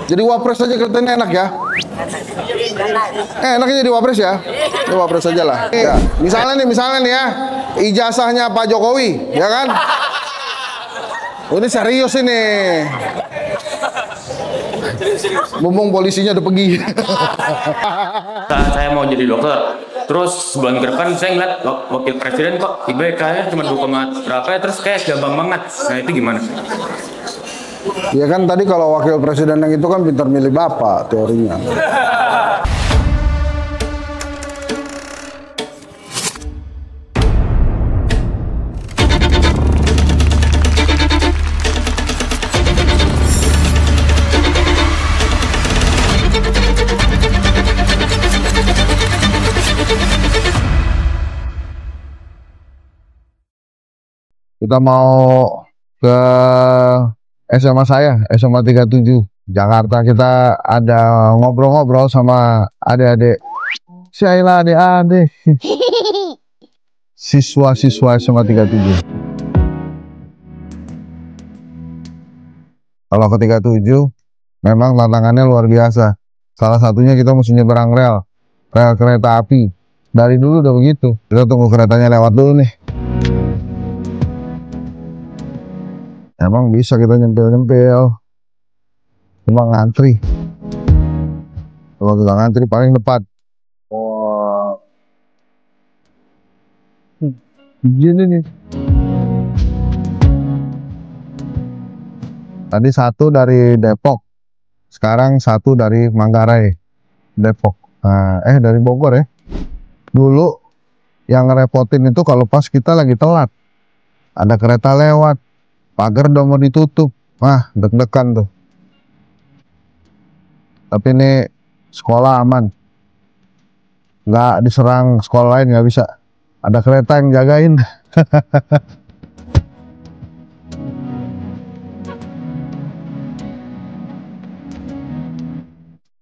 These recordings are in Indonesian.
Jadi wapres aja kelihatannya enak ya. Enaknya jadi wapres ya. Jadi wapres aja lah. Ya. Misalnya nih ya, ijazahnya Pak Jokowi, ya kan? Oh, ini serius ini. Mumpung polisinya udah pergi. Saya mau jadi dokter. Terus sebulan ke depan saya ngeliat wakil presiden kok IBK-nya cuma 2, berapa ya, terus kayak gampang banget. Nah itu gimana? Ya kan tadi kalau wakil presiden yang itu kan pintar milih bapak teorinya. Kita mau ke SMA saya, SMA 37 Jakarta. Kita ada ngobrol-ngobrol sama adik-adik Syaila, adik-adik siswa-siswa SMA 37. Kalau ke 37 memang tantangannya luar biasa. Salah satunya kita mesti nyebrang rel kereta api. Dari dulu udah begitu. Kita tunggu keretanya lewat dulu nih. Emang bisa kita nyempil-nyempil, cuma ngantri. Kalau kita ngantri paling depan. Wah, gini nih. Tadi satu dari Depok, sekarang satu dari Manggarai, Depok. Nah, dari Bogor ya. Dulu yang ngerepotin itu kalau pas kita lagi telat, ada kereta lewat, pagar udah mau ditutup, deg-degan tuh. Tapi ini sekolah aman, nggak diserang sekolah lain, nggak bisa. Ada kereta yang jagain.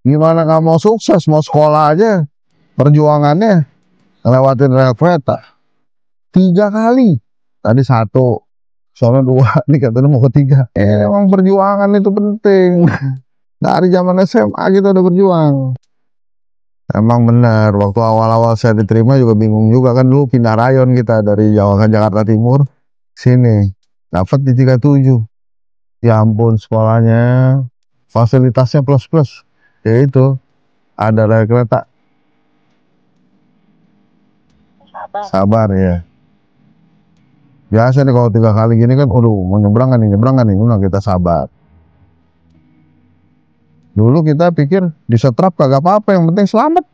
Gimana nggak mau sukses, mau sekolah aja, perjuangannya ngelewatin rel kereta 3 kali. Tadi 1. Soalnya 2, nih katanya mau ke 3. Emang perjuangan itu penting. Dari zaman SMA kita udah berjuang. Emang bener, waktu awal-awal saya diterima juga bingung juga kan, dulu pindah rayon kita dari Jawa ke Jakarta Timur sini. Dapat di 37. Ya ampun, sekolahnya fasilitasnya plus-plus. Ya itu, ada rel kereta. Sabar ya. Biasa nih kalau 3 kali gini kan, mau nyebrang kan nih, udah kita sabar. Dulu kita pikir disetrap kagak apa-apa, yang penting selamat.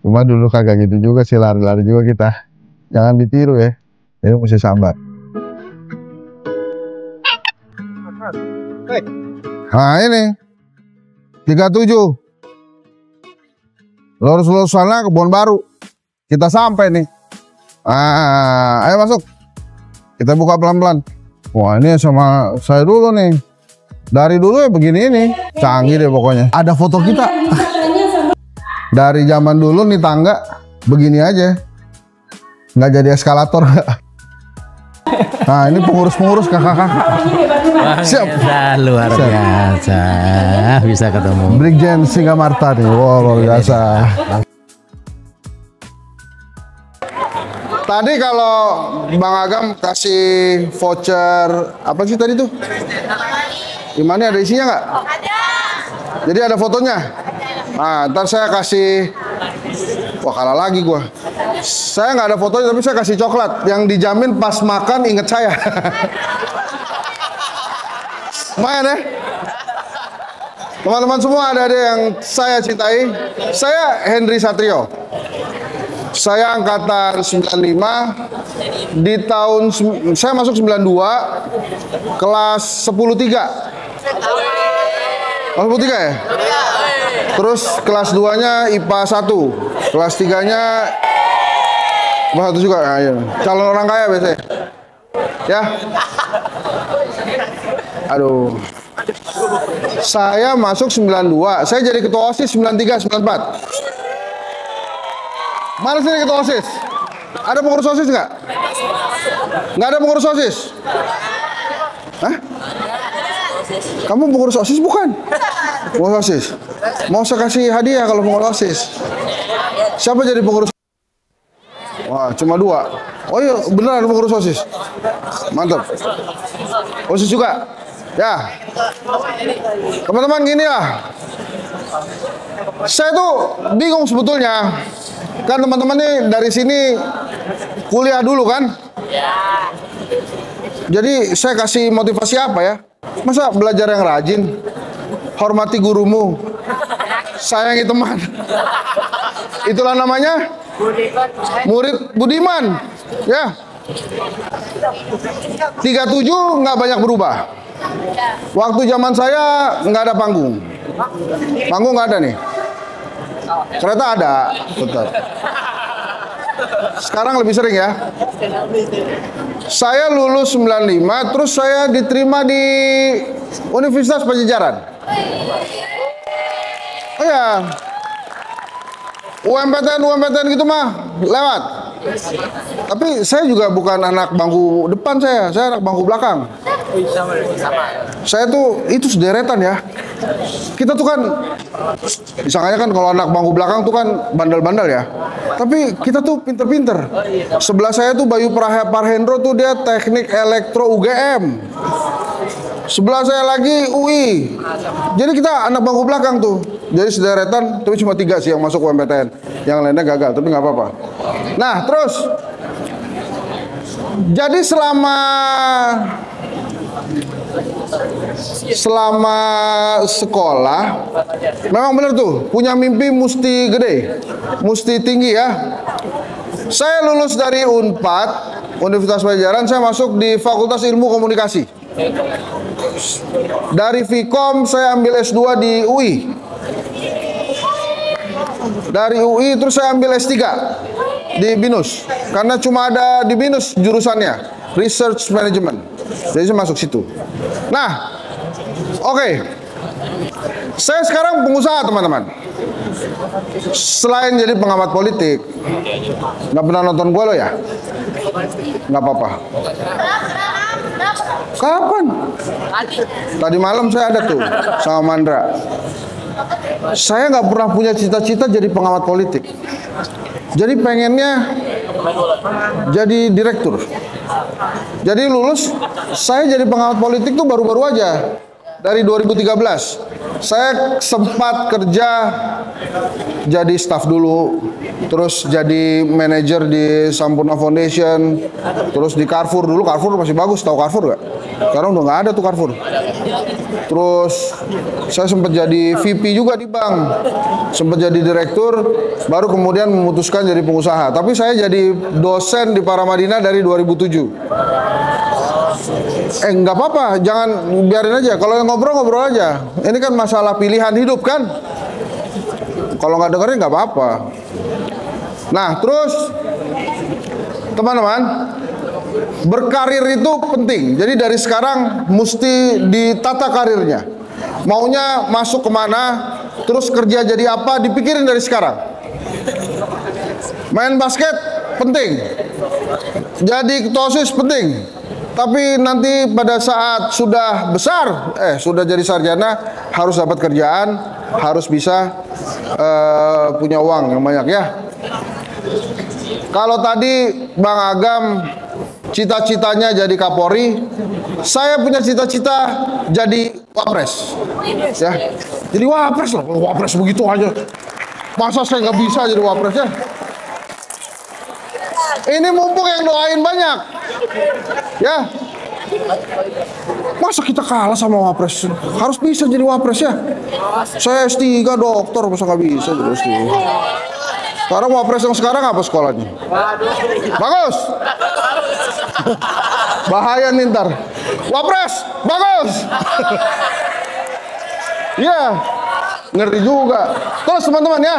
Cuma dulu kagak gitu juga sih, lari-lari juga kita. Jangan ditiru ya, jadi mesti sabar. Nah ini 37 lurus sana Kebon Baru. Kita sampai nih. Ayo masuk. Kita buka pelan-pelan. Wah, ini sama saya dulu nih. Dari dulu ya begini nih. Canggih deh pokoknya. Ada foto kita. Dari zaman dulu nih tangga begini aja. Nggak jadi eskalator. Nah, ini pengurus-pengurus kakak-kakak. Siap. Luar biasa. Bisa ketemu. Brigjen Singamarta nih. Wow, luar biasa. Tadi kalau Bang Agam kasih voucher apa sih tadi tuh? Gimana, ada isinya nggak? Ada. Jadi ada fotonya. Nah, ntar saya kasih. Wah, kalah lagi gua. Saya nggak ada fotonya, tapi saya kasih coklat yang dijamin pas makan inget saya. Lumayan ya. Teman-teman semua, ada yang saya cintai. Saya Henry Satrio. Saya angkatan 95, di tahun saya masuk 92, kelas 10-3. Kelas 10-3 ya? Terus kelas 2-nya IPA 1, kelas 3-nya IPA 1 juga. Nah, iya. Calon orang kaya biasanya. Ya. Aduh. Saya masuk 92, saya jadi ketua OSIS 93, 94. Mana sini ketua OSIS? Ada pengurus OSIS nggak? Nggak ada pengurus OSIS? Hah? Kamu pengurus OSIS bukan? Pengurus OSIS. Mau saya kasih hadiah kalau pengurus OSIS. Siapa jadi pengurus? Wah, cuma 2. Oh iya, beneran pengurus OSIS. Mantap. OSIS juga. Ya. Teman-teman gini lah. Saya tuh bingung sebetulnya. Kan teman-teman nih dari sini kuliah dulu kan? Jadi saya kasih motivasi apa ya? Masa belajar yang rajin, hormati gurumu, sayangi teman. Itulah namanya murid budiman. Ya. 37 nggak banyak berubah. Waktu zaman saya nggak ada panggung. Panggung nggak ada nih. Kereta ada, tetap. Sekarang lebih sering ya. Saya lulus 95, terus saya diterima di Universitas Pajajaran. Oh ya, UMPTN gitu mah lewat. Tapi saya juga bukan anak bangku depan saya anak bangku belakang. Saya tuh itu sederetan ya. Kita tuh kan, misalnya kan kalau anak bangku belakang tuh kan bandel-bandel ya. Tapi kita tuh pinter-pinter. Sebelah saya tuh Bayu Parhendro tuh dia teknik elektro UGM. Sebelah saya lagi UI. Jadi kita anak bangku belakang tuh. Jadi sederetan, tapi cuma 3 sih yang masuk UMPTN. Yang lainnya gagal, tapi nggak apa-apa. Nah, terus jadi selama sekolah memang benar tuh punya mimpi mesti gede, mesti tinggi ya. Saya lulus dari Unpad, Universitas Pajajaran, saya masuk di Fakultas Ilmu Komunikasi. Dari Vkom saya ambil S2 di UI. Dari UI terus saya ambil S3 di BINUS. Karena cuma ada di BINUS jurusannya, Research Management. Jadi saya masuk situ. Nah, oke. Saya sekarang pengusaha, teman-teman. Selain jadi pengamat politik, nggak pernah nonton gue lo ya? Nggak apa-apa. Kapan? Tadi malam saya ada tuh sama Mandra. Saya nggak pernah punya cita-cita jadi pengamat politik. Jadi pengennya jadi direktur. Jadi lulus, saya jadi pengamat politik tuh baru-baru aja. Dari 2013. Saya sempat kerja jadi staff dulu, terus jadi manajer di Sampurna Foundation, terus di Carrefour dulu. Carrefour masih bagus, tahu Carrefour gak? Sekarang udah nggak ada tuh Carrefour. Terus saya sempat jadi VP juga di bank, sempat jadi direktur, baru kemudian memutuskan jadi pengusaha. Tapi saya jadi dosen di Paramadina dari 2007. Nggak apa-apa, jangan biarin aja. Kalau ngobrol-ngobrol aja. Ini kan masalah pilihan hidup kan. Kalau nggak dengerin nggak apa-apa. Nah, terus teman-teman, berkarir itu penting. Jadi dari sekarang mesti ditata karirnya. Maunya masuk kemana, terus kerja jadi apa, dipikirin dari sekarang. Main basket penting. Jadi ketua OSIS penting. Tapi nanti pada saat sudah besar, sudah jadi sarjana, harus dapat kerjaan, harus bisa punya uang yang banyak ya. Kalau tadi Bang Agam cita-citanya jadi Kapolri, saya punya cita-cita jadi Wapres. Ya, jadi Wapres lah, Wapres begitu aja. Masa saya nggak bisa jadi Wapres ya? Ini mumpung yang doain banyak. Ya. Masa kita kalah sama Wapres? Harus bisa jadi Wapres ya. Saya S3 dokter, masa nggak bisa jadi S3. Sekarang Wapres yang sekarang apa sekolahnya? Bagus. Bahaya nih ntar. Wapres, bagus. Ya, ngeri juga. Terus teman-teman ya,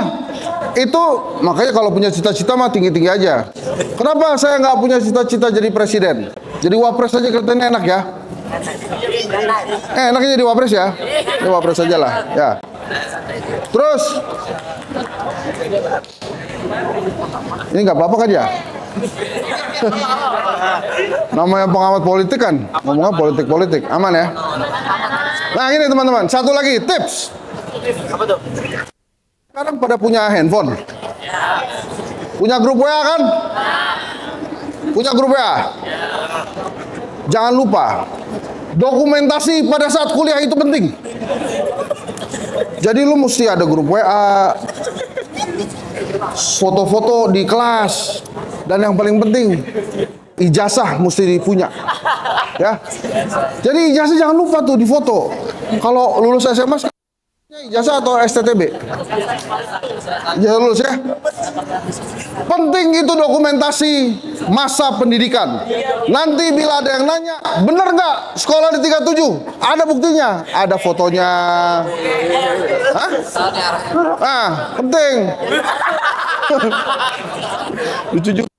itu makanya kalau punya cita-cita mah tinggi-tinggi aja. Kenapa saya nggak punya cita-cita jadi presiden? Jadi Wapres aja katanya enak ya. Enaknya jadi Wapres ya. Jadi Wapres aja lah ya. Terus ini nggak apa-apa kan ya? Namanya pengamat politik kan, ngomongnya politik, aman ya. Nah ini teman-teman, satu lagi tips. Apa tuh? Sekarang pada punya handphone, punya grup WA kan? Punya grup WA. Jangan lupa, dokumentasi pada saat kuliah itu penting. Jadi lu mesti ada grup WA, foto-foto di kelas, dan yang paling penting ijazah mesti dipunya, ya. Jadi ijazah jangan lupa tuh difoto. Kalau lulus SMA ijazah atau STTB, ijazah lulus ya. Penting itu dokumentasi masa pendidikan. Nanti bila ada yang nanya, bener nggak sekolah di 37? Ada buktinya, ada fotonya. Hah? Ah, penting. Lucu juga.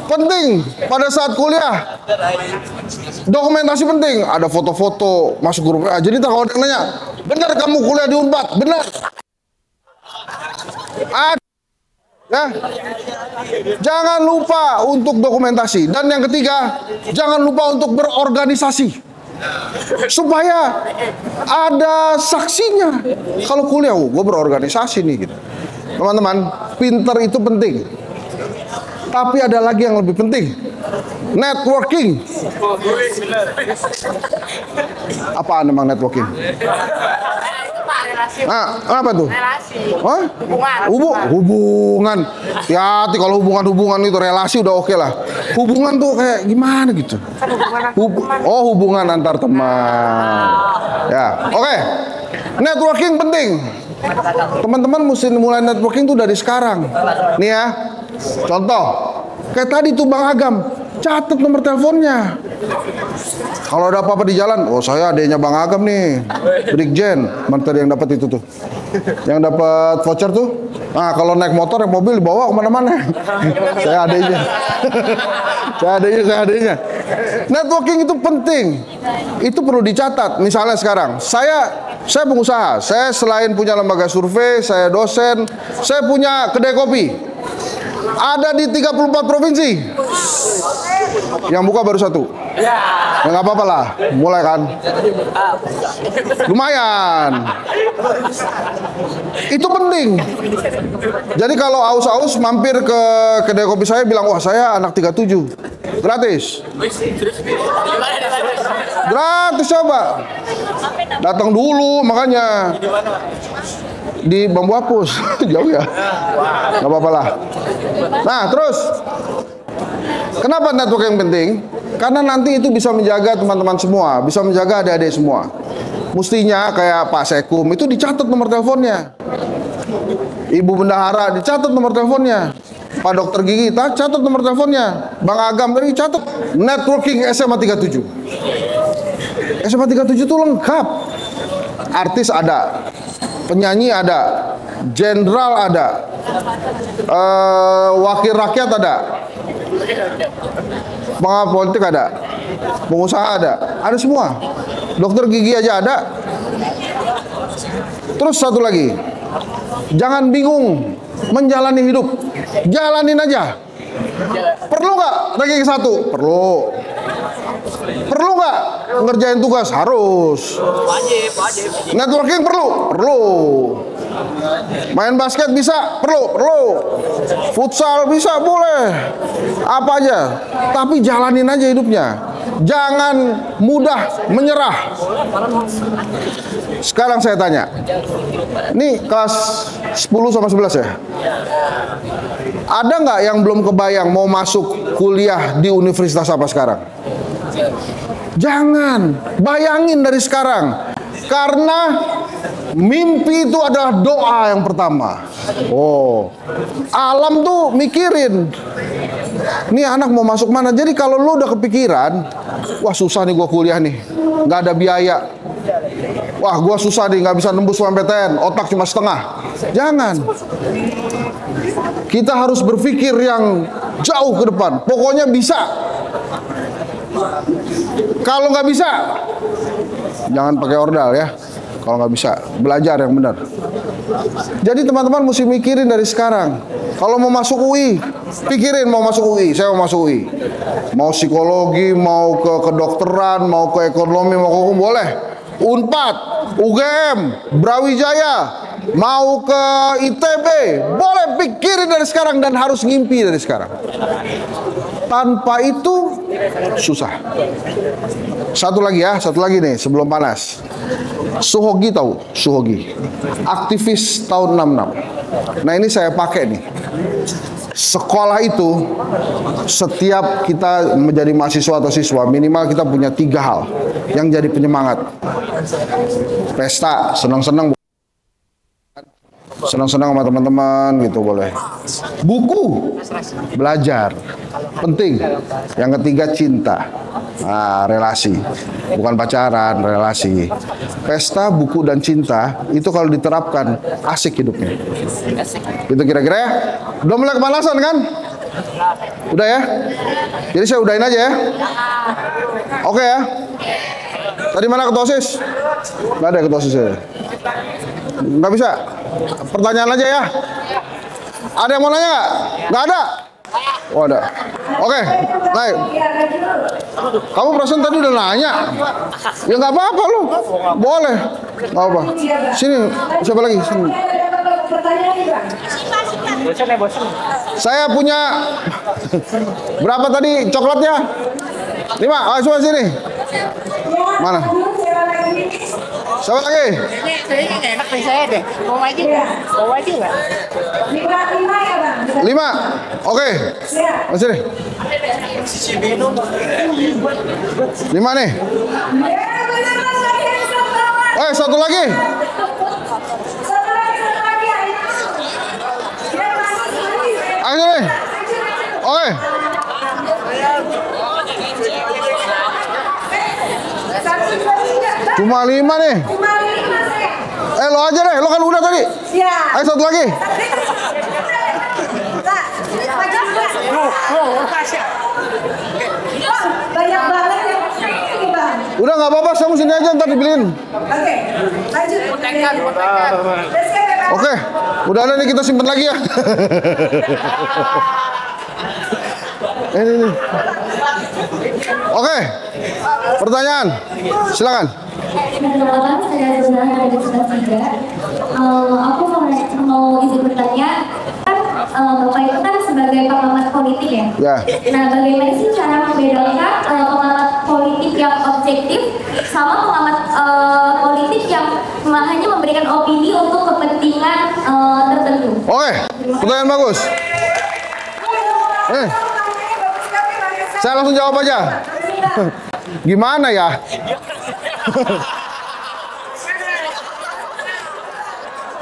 Penting pada saat kuliah, dokumentasi penting. Ada foto-foto masuk grup WA. Jadi kalau ada yang nanya, benar kamu kuliah di Unpad? Benar. Ya. Jangan lupa untuk dokumentasi. Dan yang ketiga, jangan lupa untuk berorganisasi supaya ada saksinya. Kalau kuliah, gue berorganisasi nih gitu. Teman-teman, pinter itu penting. Tapi ada lagi yang lebih penting, networking. Apaan emang networking? Ah, apa tuh? Hah? Hubungan. Hati kalau hubungan itu relasi udah oke lah. Hubungan tuh kayak gimana gitu? Hubungan antar teman. Ya, oke. Networking penting. Teman-teman mesti mulai networking tuh dari sekarang. Nih ya. Contoh, kayak tadi tuh Bang Agam, catat nomor teleponnya. Kalau ada apa-apa di jalan, oh saya adanya Bang Agam nih, Brigjen, mantan yang dapat itu tuh, yang dapat voucher tuh. Nah kalau naik motor, naik mobil dibawa kemana-mana. Saya adanya, saya adanya. Networking itu penting, itu perlu dicatat. Misalnya sekarang, saya pengusaha, saya selain punya lembaga survei, saya dosen, saya punya kedai kopi. Ada di 34 provinsi. Yang buka baru 1. Ya nggak apa-apa lah, mulai kan. Lumayan. Itu penting. Jadi kalau aus-aus mampir ke kedai kopi saya bilang, wah saya anak 37. Gratis. Gratis coba. Datang dulu makanya. Di Bambu Apus. Jauh ya. Nggak apa-apa lah. Nah terus, kenapa network yang penting? Karena nanti itu bisa menjaga teman-teman semua, bisa menjaga adik-adik semua. Mestinya kayak Pak Sekum itu dicatat nomor teleponnya, Ibu Bendahara dicatat nomor teleponnya, Pak Dokter Gigi catat nomor teleponnya, Bang Agam tadi catat. Networking SMA 37. SMA 37 itu lengkap. Artis ada, penyanyi ada, jenderal ada, wakil rakyat ada, pengamat politik ada, pengusaha ada semua. Dokter gigi aja ada. Terus satu lagi, jangan bingung menjalani hidup, jalanin aja. Perlu nggak ranking 1? Perlu. Perlu nggak ngerjain tugas? Harus. Wajib. Networking perlu. Main basket bisa? Perlu. Futsal bisa? Boleh. Apa aja. Tapi jalanin aja hidupnya. Jangan mudah menyerah. Sekarang saya tanya. Ini kelas 10 sama 11 ya? Ada nggak yang belum kebayang mau masuk kuliah di universitas apa sekarang? Jangan. Bayangin dari sekarang. Karena mimpi itu adalah doa yang pertama. Alam tuh mikirin, nih anak mau masuk mana. Jadi kalau lu udah kepikiran, wah susah nih gua kuliah nih, nggak ada biaya. Wah gua susah nih, nggak bisa nembus UMPTN, otak cuma setengah. Jangan. Kita harus berpikir yang jauh ke depan. Pokoknya bisa. Kalau nggak bisa, jangan pakai ordal ya. Kalau nggak bisa, belajar yang benar. Jadi teman-teman mesti mikirin dari sekarang. Kalau mau masuk UI, pikirin mau masuk UI. Saya mau masuk UI. Mau psikologi, mau ke kedokteran, mau ke ekonomi, mau ke hukum, boleh. Unpad, UGM, Brawijaya, mau ke ITB, boleh, pikirin dari sekarang dan harus ngimpi dari sekarang. Tanpa itu susah. Satu lagi nih sebelum panas. Suhogi tahu? Suhogi, aktivis tahun 66. Nah ini saya pakai nih. Sekolah itu, setiap kita menjadi mahasiswa atau siswa, minimal kita punya 3 hal yang jadi penyemangat. Pesta, senang-senang sama teman-teman gitu boleh. Buku, belajar, penting. Yang ketiga cinta, relasi, bukan pacaran, relasi. Pesta, buku, dan cinta itu kalau diterapkan asik hidupnya. Itu kira-kira ya. Udah mulai kepanasan kan? Udah ya? Jadi saya udahin aja ya. Oke ya. Tadi mana ketua OSIS? Nggak ada ketua OSIS ya? Nggak bisa? Pertanyaan aja ya. Ada yang mau nanya nggak? Nggak ada? Oh ada. Oke, naik. Kamu perasaan tadi udah nanya. Ya nggak apa-apa lu. Boleh. Nggak apa. Sini, siapa lagi? Sini. Saya punya berapa tadi coklatnya? 5. Ayo semua sini. Mana? Siapa lagi? Ini nggak enak nih saya deh. Mau maju nggak? Mau maju nggak? 5. Oke. Masih nih. 5 nih. Satu lagi. Ayo nih. Oke. Cuma 5 nih. Lo aja deh, lo kan udah tadi. Ayo satu lagi. Banyak banget ya. Udah nggak apa-apa, kamu sini aja ntar dibeliin. Oke, lanjut. Oke, udah ada nih, kita simpen lagi ya. Ini. Oke, pertanyaan, silakan. Perkenalkan, saya Zuna dari kelas 3. Aku mau izin bertanya, kan Bapak itu kan sebagai pengamat politik ya? Ya. Nah, bagaimana sih cara membedakan pengamat politik yang objektif sama pengamat politik yang hanya memberikan opini untuk kepentingan tertentu? Oke, pertanyaan bagus. Saya langsung jawab aja. Gimana ya?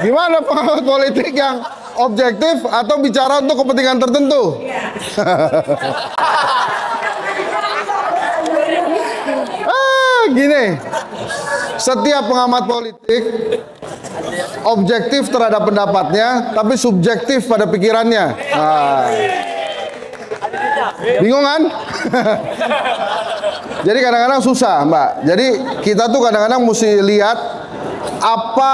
Gimana pengamat politik yang objektif atau bicara untuk kepentingan tertentu? Gini, setiap pengamat politik objektif terhadap pendapatnya, tapi subjektif pada pikirannya. Bingung kan? Jadi kadang-kadang susah, Mbak. Jadi kita tuh kadang-kadang mesti lihat apa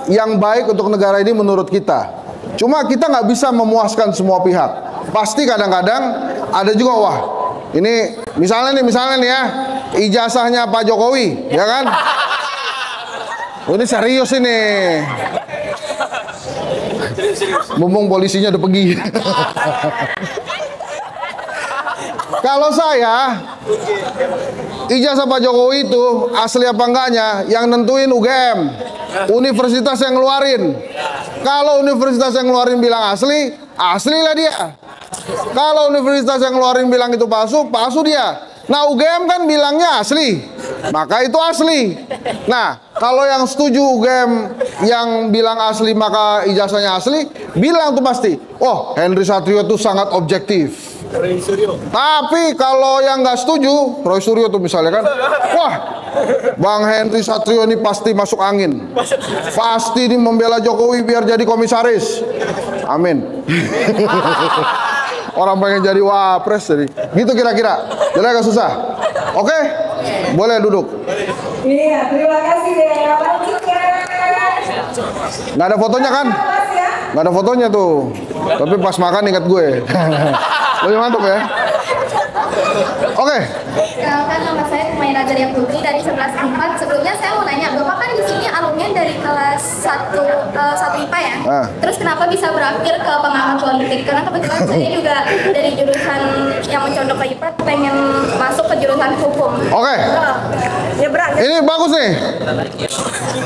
yang baik untuk negara ini menurut kita. Cuma kita nggak bisa memuaskan semua pihak. Pasti kadang-kadang ada juga, wah ini misalnya nih ya, ijazahnya Pak Jokowi, ya kan? Oh, ini serius ini. Mumpung polisinya udah pergi. Kalau saya, ijazah Pak Jokowi itu asli apa enggaknya, yang nentuin UGM, universitas yang ngeluarin. Kalau universitas yang ngeluarin bilang asli, aslilah dia. Kalau universitas yang ngeluarin bilang itu palsu, palsu dia. Nah, UGM kan bilangnya asli, maka itu asli. Nah, kalau yang setuju UGM yang bilang asli maka ijazahnya asli, bilang tuh pasti, oh Henry Satrio itu sangat objektif. Tapi kalau yang nggak setuju, Roy Suryo tuh misalnya kan, wah Bang Henry Satrio ini pasti masuk angin, pasti ini membela Jokowi biar jadi komisaris. Amin. Orang pengen jadi wapres jadi gitu kira-kira. Jadi agak susah. Oke, boleh duduk. Iya, terima kasih. Lanjutkan. Nggak ada fotonya kan? Nggak ada fotonya tuh. Tapi pas makan ingat gue. Lebih mantap ya. Oke. Kan nama saya Kumaira Zaria Putri dari 11 IPA. Sebelumnya saya mau nanya, Bapak kan di sini alumni dari kelas 1 IPA ya? Terus kenapa bisa berakhir ke pengamat politik? Karena kebetulan saya juga dari jurusan yang mencondong ke IPA, pengen masuk ke jurusan hukum. Oke. Ya berat. Ini bagus nih.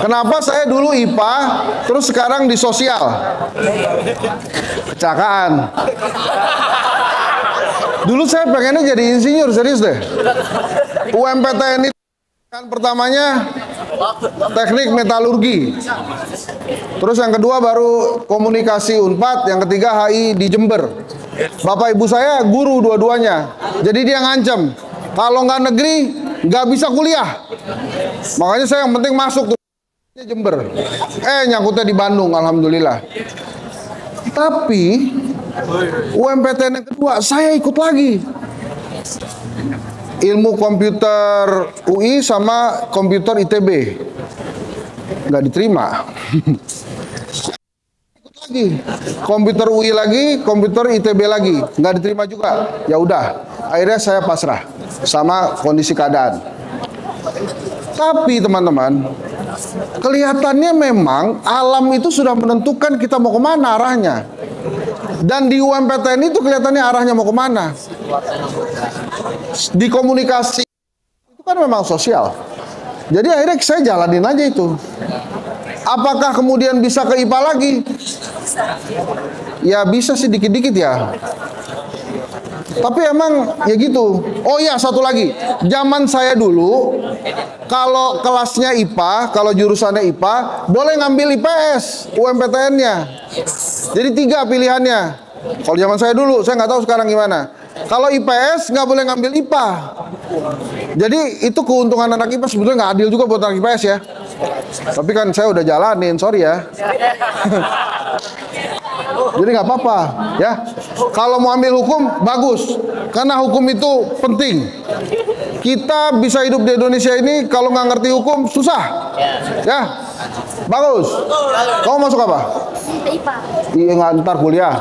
Kenapa saya dulu IPA, terus sekarang di sosial? Kecelakaan. Dulu saya pengennya jadi insinyur, serius deh. UMPTN itu kan pertamanya teknik metalurgi. Terus yang kedua baru komunikasi Unpad, yang ketiga HI di Jember. Bapak ibu saya guru dua-duanya. Jadi dia ngancem, kalau nggak negeri nggak bisa kuliah. Makanya saya yang penting masuk tuh Jember. Nyangkutnya di Bandung, alhamdulillah. Tapi UMPTN yang kedua saya ikut lagi. Ilmu komputer UI sama komputer ITB. Nggak diterima. Ikut lagi. Komputer UI lagi, komputer ITB lagi. Nggak diterima juga. Ya udah, akhirnya saya pasrah sama kondisi keadaan. Tapi teman-teman, kelihatannya memang alam itu sudah menentukan kita mau kemana arahnya. Dan di UMPTN itu kelihatannya arahnya mau kemana. Di komunikasi itu kan memang sosial. Jadi akhirnya saya jalanin aja itu. Apakah kemudian bisa ke IPA lagi? Ya bisa sih dikit-dikit ya. Tapi emang ya gitu. Oh iya, satu lagi. Zaman saya dulu, kalau kelasnya IPA, kalau jurusannya IPA, boleh ngambil IPS, UMPTN-nya. Jadi 3 pilihannya. Kalau zaman saya dulu, saya nggak tahu sekarang gimana. Kalau IPS nggak boleh ngambil IPA. Jadi itu keuntungan anak IPA sebetulnya nggak adil juga buat anak IPS ya. Tapi kan saya udah jalanin, sorry ya. Jadi nggak apa-apa ya. Kalau mau ambil hukum bagus, karena hukum itu penting. Kita bisa hidup di Indonesia ini kalau nggak ngerti hukum susah. Ya, bagus. Kamu masuk apa? IPA. Iya, nggak ntar kuliah.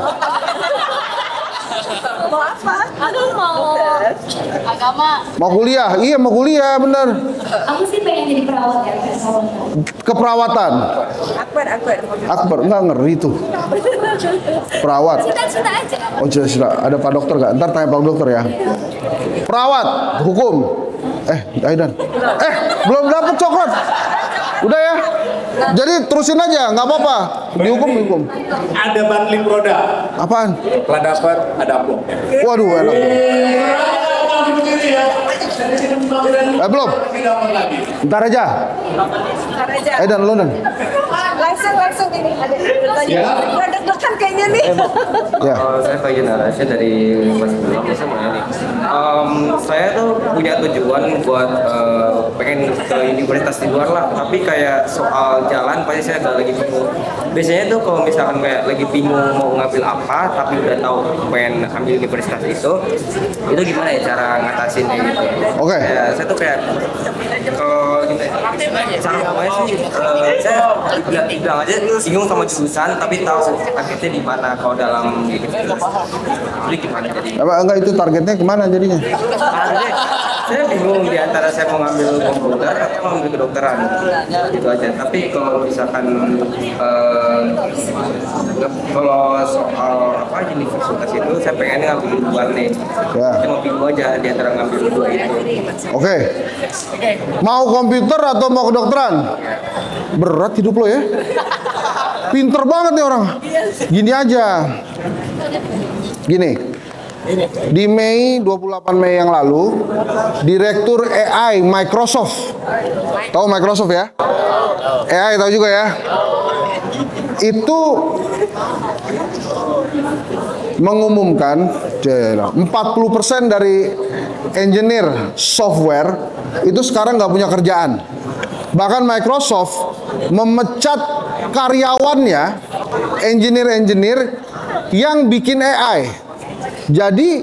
Mau apa? Aku mau agama. Mau kuliah? Iya mau kuliah, bener. Aku sih pengen jadi perawat ya. Keperawatan. Akbar, nggak ngeri tuh. Perawat. Cita-cita aja. Oh cita-cita. Ada Pak Dokter nggak? Ntar tanya Pak Dokter ya. Perawat, hukum. Aidan. Belum dapet coklat. Udah ya. Jadi terusin aja, nggak apa-apa. Dihukum. Ada bundling produk. Apaan? Setelah dapat ada amplop. Waduh, enak. Belum. Ntar aja. Dan lo dan. Langsung ini ada. Gue deg-degan kayaknya nih. Ya. Saya Pak Narasya dari Mas Belum. Saya mau nanya nih. Saya tuh punya tujuan buat pengen ke universitas di luar lah. Tapi kayak soal jalan pasti saya agak lagi bingung. Biasanya tuh kalau misalkan kayak lagi bingung mau ngambil apa, tapi udah tahu pengen ambil universitas itu gimana ya cara ngatasinnya gitu? Oke. Ya, saya tuh kayak kalau cara ngomongnya sih, saya bilang aja bingung sama jurusan, tapi tahu targetnya di mana kalau dalam universitas. Jadi gimana jadi? Enggak itu targetnya kemana jadinya? Targetnya, saya bingung di antara saya mau ngambil komputer atau mau ngambil kedokteran, gitu aja. Tapi kalau misalkan kalau soal apa universitas itu, saya pengen ngambil dua nih. Ya. Saya mau bingung aja di antara ngambil dua itu. Oke. Mau komputer atau mau kedokteran? Berat hidup lo ya. Pinter banget nih orang. Gini aja. Gini. Di Mei 28 Mei yang lalu, Direktur AI Microsoft. Tahu Microsoft ya? AI tahu juga ya? Itu mengumumkan 40% dari engineer software itu sekarang nggak punya kerjaan. Bahkan Microsoft memecat karyawannya, engineer-engineer yang bikin AI. Jadi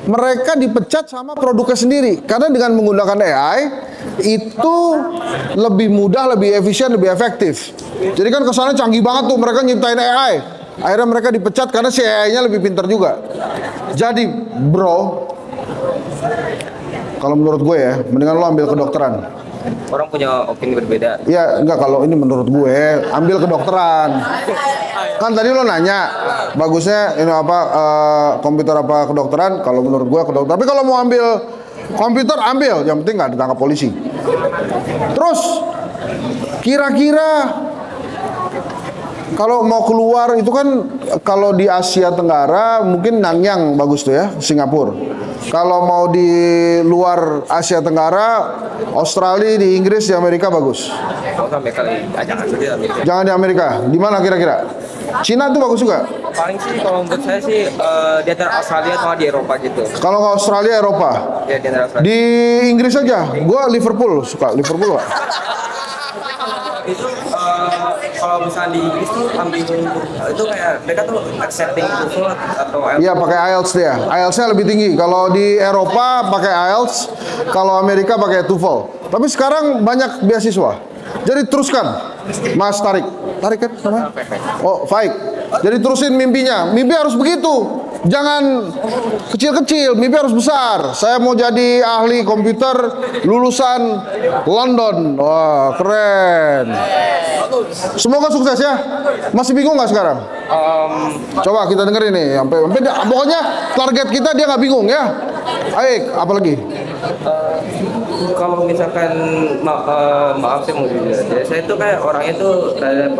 mereka dipecat sama produknya sendiri karena dengan menggunakan AI itu lebih mudah, lebih efisien, lebih efektif. Jadi kan kesannya canggih banget tuh, mereka nyiptain AI. Akhirnya mereka dipecat karena si AI-nya lebih pintar juga. Jadi bro, kalau menurut gue ya, mendingan lo ambil kedokteran. Orang punya opini berbeda. Ya enggak, kalau ini menurut gue ambil kedokteran. Kan tadi lo nanya bagusnya ini apa, komputer apa kedokteran. Kalau menurut gue kedokteran. Tapi kalau mau ambil komputer ambil, yang penting nggak ditangkap polisi. Terus kira-kira kalau mau keluar itu kan, kalau di Asia Tenggara mungkin Nanyang bagus tuh ya, Singapura. Kalau mau di luar Asia Tenggara, Australia, di Inggris, di Amerika bagus. Jangan di Amerika. Di mana kira-kira? Cina tuh bagus juga. Paling sih kalau menurut saya sih di antara Australia atau di Eropa gitu. Kalau ke Australia, Eropa. Ya, di antara Australia. Di Inggris aja. Gua Liverpool, suka Liverpool gak? Itu kalau misalnya di Inggris tuh ambil itu kayak mereka tuh accepting TOEFL atau IELTS. Iya, pakai IELTS dia. IELTS-nya lebih tinggi. Kalau di Eropa pakai IELTS, kalau Amerika pakai TOEFL. Tapi sekarang banyak beasiswa. Jadi teruskan, Mas Tarik. Tarik kan namanya? Oh, Faik. Jadi terusin mimpinya. Mimpi harus begitu. Jangan kecil-kecil, mimpi harus besar. Saya mau jadi ahli komputer lulusan London. Wah, keren. Semoga sukses ya. Masih bingung nggak sekarang? Coba kita dengerin nih. Pokoknya target kita dia nggak bingung ya. Aik, apa lagi? Kalau misalkan maaf saya mau jujur aja, saya tuh kayak orangnya tuh rada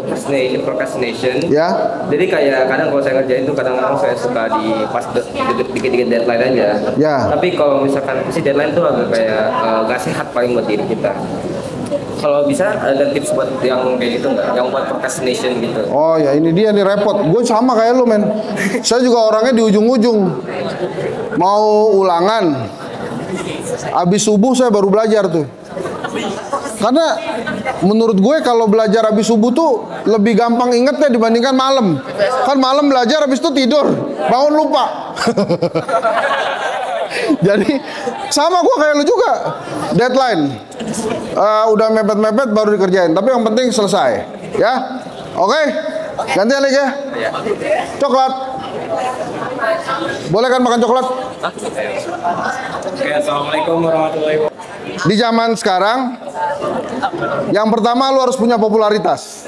procrastination. Ya. Jadi kayak kadang kalau saya ngerjain tuh kadang-kadang saya suka di pas dikit-dikit deadline aja. Ya. Tapi kalau misalkan si deadline tuh agak kayak gak sehat paling buat diri kita. Kalau bisa ada tips buat yang kayak gitu nggak? Yang buat procrastination gitu. Oh ya, ini dia nih repot. Gue sama kayak lu men. Saya juga orangnya di ujung-ujung. Mau ulangan, habis subuh saya baru belajar tuh. Karena menurut gue kalau belajar habis subuh tuh lebih gampang ingetnya dibandingkan malam. Kan malam belajar habis itu tidur, bangun lupa. Jadi sama gue kayak lu juga. Deadline udah mepet-mepet baru dikerjain. Tapi yang penting selesai ya. Oke, ganti lagi ya. Coklat. Boleh kan makan coklat? Oke, assalamualaikum warahmatullahi wabarakatuh. Di zaman sekarang, yang pertama lu harus punya popularitas.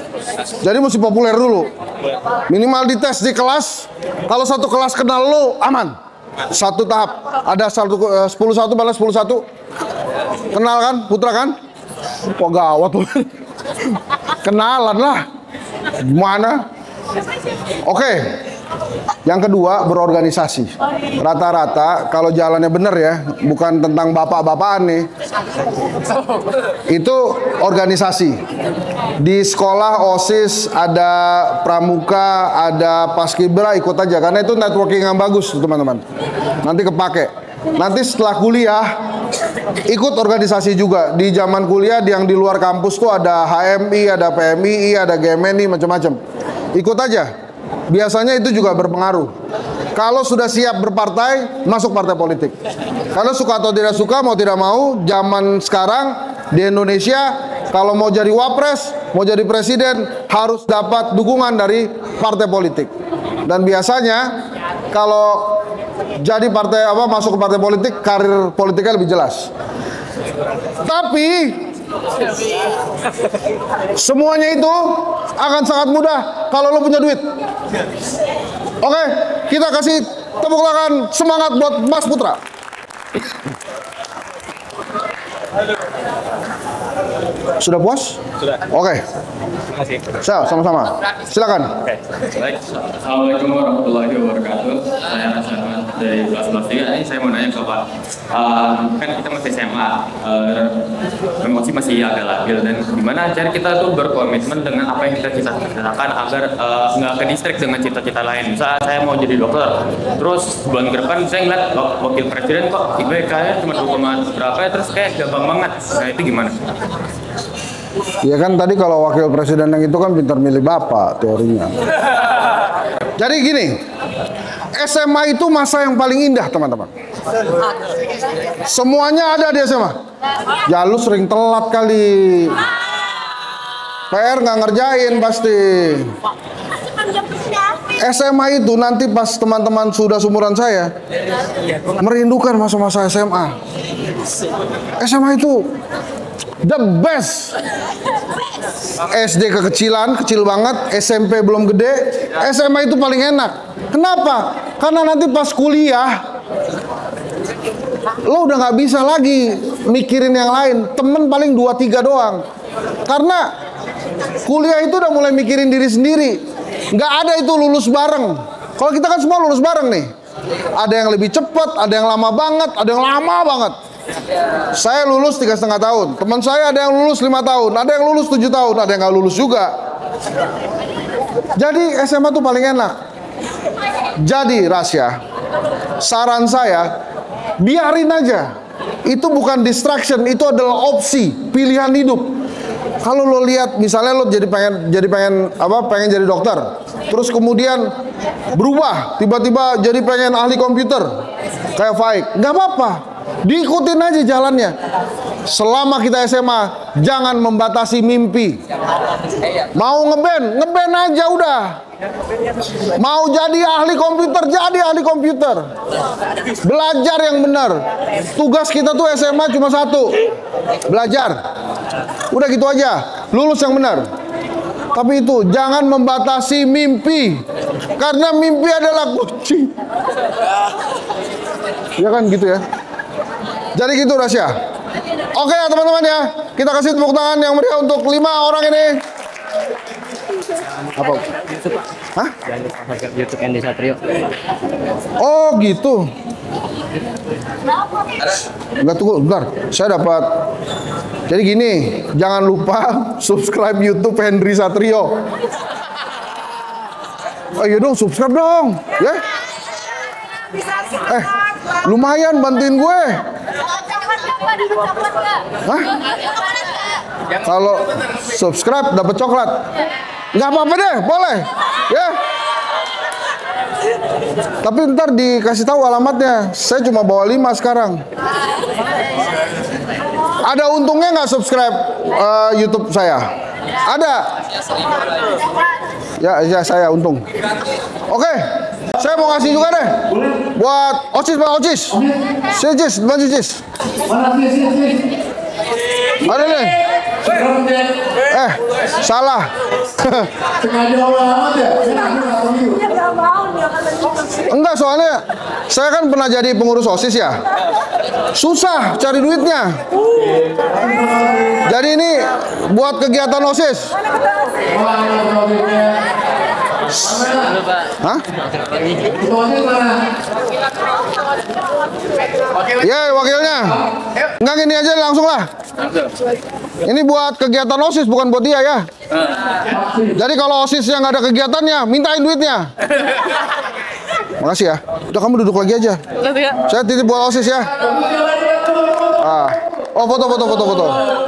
Jadi mesti populer dulu. Minimal dites di kelas. Kalau satu kelas kenal lu, aman. Satu tahap. Ada 11 balas 11. Kenal kan, Putra kan? Kok gawat lu. Kenalan lah. Gimana? Oke. Yang kedua, berorganisasi. Rata-rata kalau jalannya bener ya, bukan tentang bapak-bapakan nih. Itu organisasi. Di sekolah OSIS ada pramuka, ada paskibra, ikut aja karena itu networking yang bagus, teman-teman. Nanti kepake. Nanti setelah kuliah ikut organisasi juga. Di zaman kuliah yang di luar kampus tuh ada HMI, ada PMI, ada GMNI, macam-macam. Ikut aja. Biasanya itu juga berpengaruh. Kalau sudah siap berpartai, masuk partai politik. Kalau suka atau tidak suka, mau tidak mau, zaman sekarang di Indonesia, kalau mau jadi wapres, mau jadi presiden, harus dapat dukungan dari partai politik. Dan biasanya kalau jadi partai masuk ke partai politik, karir politiknya lebih jelas. Tapi semuanya itu akan sangat mudah kalau lo punya duit. Oke, kita kasih tepuk tangan semangat buat Mas Putra. Sudah puas? Sudah. Oke. Terima kasih. Sama-sama. Silakan. Oke. Baik. Assalamualaikum warahmatullahi wabarakatuh. Saya Rasman dari kelas 3. Ini saya mau nanya ke Pak. Kan kita masih SMA, emosi masih agak labil, dan gimana cara kita tuh berkomitmen dengan apa yang kita cita-citakan agar nggak ke distrik dengan cita-cita lain. Misal saya mau jadi dokter, terus bulan ke depan saya ngeliat wakil presiden kok IPK-nya cuma 2, berapa ya, terus kayak gampang banget. Nah itu gimana? Ya kan tadi kalau wakil presiden yang itu kan pintar milih bapak teorinya. Jadi gini, SMA itu masa yang paling indah teman-teman. Semuanya ada di SMA. Ya lu sering telat kali. PR nggak ngerjain pasti. SMA itu nanti pas teman-teman sudah seumuran saya merindukan masa-masa SMA. SMA itu the best. SD kekecilan, kecil banget. SMP belum gede. SMA itu paling enak. Kenapa? Karena nanti pas kuliah lo udah nggak bisa lagi mikirin yang lain. Temen paling 2-3 doang. Karena kuliah itu udah mulai mikirin diri sendiri. Nggak ada itu lulus bareng. Kalau kita kan semua lulus bareng nih. Ada yang lebih cepat, ada yang lama banget, ada yang lama banget. Saya lulus 3,5 tahun. Teman saya ada yang lulus 5 tahun, ada yang lulus 7 tahun, ada yang nggak lulus juga. Jadi SMA tuh paling enak. Jadi Rasya, saran saya, biarin aja. Itu bukan distraction, itu adalah opsi, pilihan hidup. Kalau lo lihat misalnya lo pengen jadi dokter, terus kemudian berubah tiba-tiba jadi pengen ahli komputer kayak Faik, nggak apa-apa, diikutin aja jalannya. Selama kita SMA jangan membatasi mimpi. Mau ngeband aja udah. Mau jadi ahli komputer, jadi ahli komputer. Belajar yang benar. Tugas kita tuh SMA cuma satu, belajar. Udah gitu aja, lulus yang benar. Tapi itu jangan membatasi mimpi, karena mimpi adalah kunci. Ya kan gitu ya. Jadi gitu Rasya. Oke ya teman-teman ya, kita kasih tepuk tangan yang meriah untuk 5 orang ini. Apa? Hah? YouTube Henry Satrio. Oh gitu. Enggak, tunggu, bentar. Saya dapat. Jadi gini, jangan lupa subscribe YouTube Henry Satrio. Oh iya dong, subscribe dong, ya. Lumayan bantuin gue. Hah? Kalau subscribe dapat coklat. Nggak apa-apa deh, boleh. Ya. Tapi ntar dikasih tahu alamatnya. Saya cuma bawa 5 sekarang. Ada untungnya nggak subscribe YouTube saya? Ada. Ya saya untung. Oke. Saya mau ngasih juga deh. Buat OSIS, Pak OSIS. Cis, bantu Cis. Ada nih. Salah. Enggak, soalnya saya kan pernah jadi pengurus OSIS ya. Susah cari duitnya. Jadi ini buat kegiatan OSIS. Hah? Ya, wakilnya. Enggak, gini aja langsung lah. Ini buat kegiatan OSIS, bukan buat dia ya. Jadi kalau OSIS yang nggak ada kegiatannya, mintain duitnya. Makasih ya. Udah, kamu duduk lagi aja. Saya titip buat OSIS ya. Oh, foto.